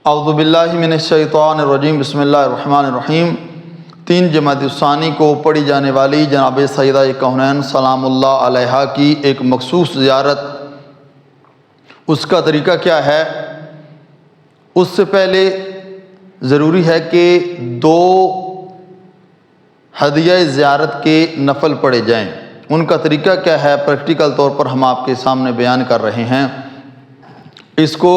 اعوذ باللہ من الشیطان الرجیم، بسم اللہ الرحمن الرحیم۔ 3 جمادی الثانی کو پڑھی جانے والی جناب سیدہ کونین سلام اللہ علیہا کی ایک مخصوص زیارت، اس کا طریقہ کیا ہے؟ اس سے پہلے ضروری ہے کہ 2 ہدیہ زیارت کے نفل پڑھے جائیں۔ ان کا طریقہ کیا ہے پریکٹیکل طور پر ہم آپ کے سامنے بیان کر رہے ہیں۔ اس کو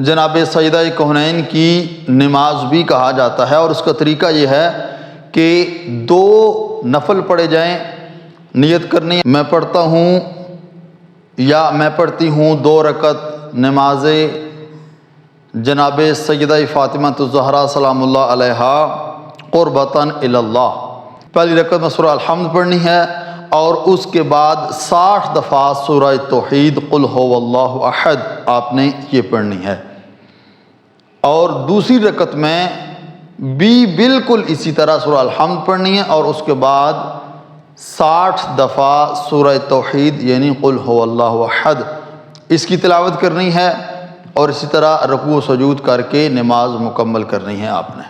جناب سیدہ کونین کی نماز بھی کہا جاتا ہے، اور اس کا طریقہ یہ ہے کہ 2 نفل پڑھے جائیں۔ نیت کرنی، میں پڑھتا ہوں یا میں پڑھتی ہوں 2 رکعت نماز جناب سیدہ فاطمہ الزہرا سلام اللہ علیہا قربتاً الی اللہ۔ پہلی رکعت میں سورہ الحمد پڑھنی ہے، اور اس کے بعد 60 دفعہ سورہ توحید قل هو اللہ احد آپ نے یہ پڑھنی ہے، اور دوسری رکعت میں بھی بالکل اسی طرح سورہ الحمد پڑھنی ہے، اور اس کے بعد 60 دفعہ سورہ توحید یعنی قل هو اللہ احد اس کی تلاوت کرنی ہے، اور اسی طرح رکوع و سجود کر کے نماز مکمل کرنی ہے آپ نے۔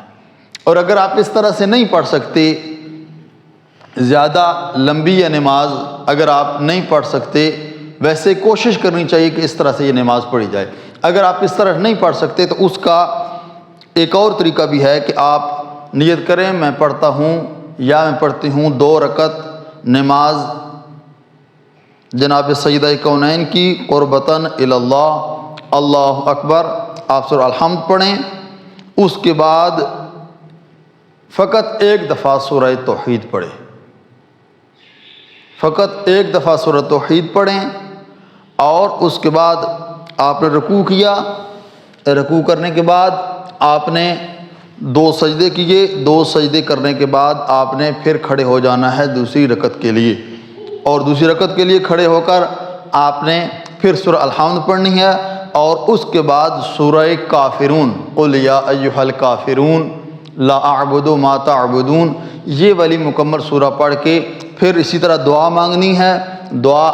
اور اگر آپ اس طرح سے نہیں پڑھ سکتے، زیادہ لمبی یا نماز اگر آپ نہیں پڑھ سکتے، ویسے کوشش کرنی چاہیے کہ اس طرح سے یہ نماز پڑھی جائے۔ اگر آپ اس طرح نہیں پڑھ سکتے تو اس کا ایک اور طریقہ بھی ہے کہ آپ نیت کریں میں پڑھتا ہوں یا میں پڑھتی ہوں 2 رکعت نماز جناب سیدہ کونین کی قربتاً الی اللہ، اللہ اکبر، آپ سورہ الحمد پڑھیں، اس کے بعد فقط 1 دفعہ سورہ توحید پڑھیں، فقط 1 دفعہ سورہ توحید پڑھیں، اور اس کے بعد آپ نے رکوع کیا، رکوع کرنے کے بعد آپ نے 2 سجدے کیے، 2 سجدے کرنے کے بعد آپ نے پھر کھڑے ہو جانا ہے دوسری رکعت کے لیے، اور دوسری رکعت کے لیے کھڑے ہو کر آپ نے پھر سورہ الحمد پڑھنی ہے، اور اس کے بعد سورہ کافرون قل یا ایھا الکافرون لا اعبد ما تعبدون یہ والی مکمل سورہ پڑھ کے پھر اسی طرح دعا مانگنی ہے۔ دعا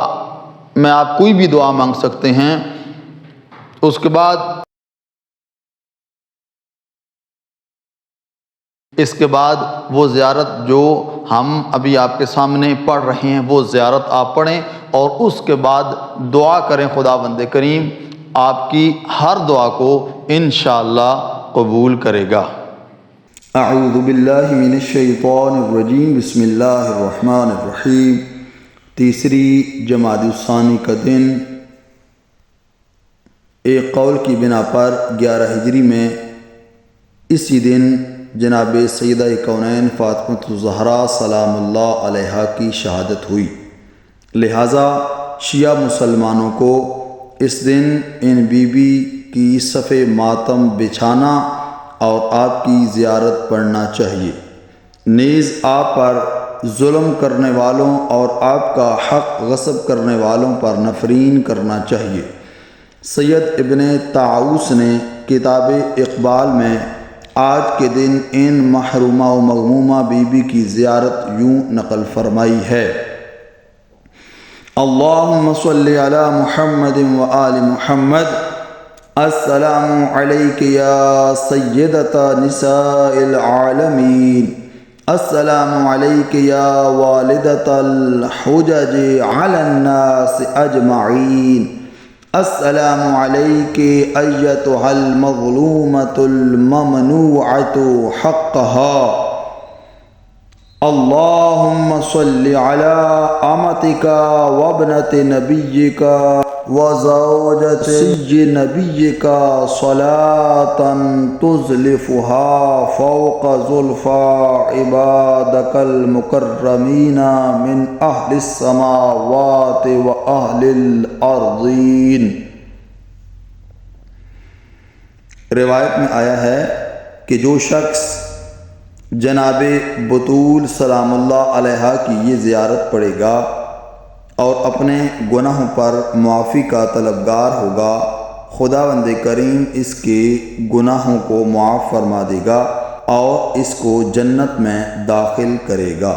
میں آپ کوئی بھی دعا مانگ سکتے ہیں۔ اس کے بعد وہ زیارت جو ہم ابھی آپ کے سامنے پڑھ رہے ہیں وہ زیارت آپ پڑھیں، اور اس کے بعد دعا کریں خداوند کریم آپ کی ہر دعا کو انشاءاللہ قبول کرے گا۔ اعوذ باللہ من الشیطان الرجیم، بسم اللہ الرحمن الرحیم۔ 3 جمادی الثانی کا دن ایک قول کی بنا پر 11 ہجری میں اسی دن جناب سیدہ کونین فاطمہ الزہرا سلام اللہ علیہا کی شہادت ہوئی، لہٰذا شیعہ مسلمانوں کو اس دن ان بی بی کی صف ماتم بچھانا اور آپ کی زیارت پڑھنا چاہیے، نیز آپ پر ظلم کرنے والوں اور آپ کا حق غصب کرنے والوں پر نفرین کرنا چاہیے۔ سید ابن طاؤس نے کتاب اقبال میں آج کے دن ان محرومہ و مغمومہ بی بی کی زیارت یوں نقل فرمائی ہے: اللہم صلی علی محمد و آل محمد، السلام علیک یا سیدۃ نساء العالمین، السلام علیک یا والدۃ الحجج علی الناس اجمعین، السلام علیک ایتھا المظلومۃ الممنوعۃ حقھا، اللہم صلی علی امتک وابنۃ نبیک وزوجۃ سی نبیک صلاۃ تزلفھا فوق زلفی عبادک المکرمین من اہل السماوات و اہل الارضین۔ روایت میں آیا ہے کہ جو شخص جناب بطول سلام اللہ علیہا کی یہ زیارت پڑھے گا اور اپنے گناہوں پر معافی کا طلبگار ہوگا، خداوند کریم اس کے گناہوں کو معاف فرما دے گا اور اس کو جنت میں داخل کرے گا۔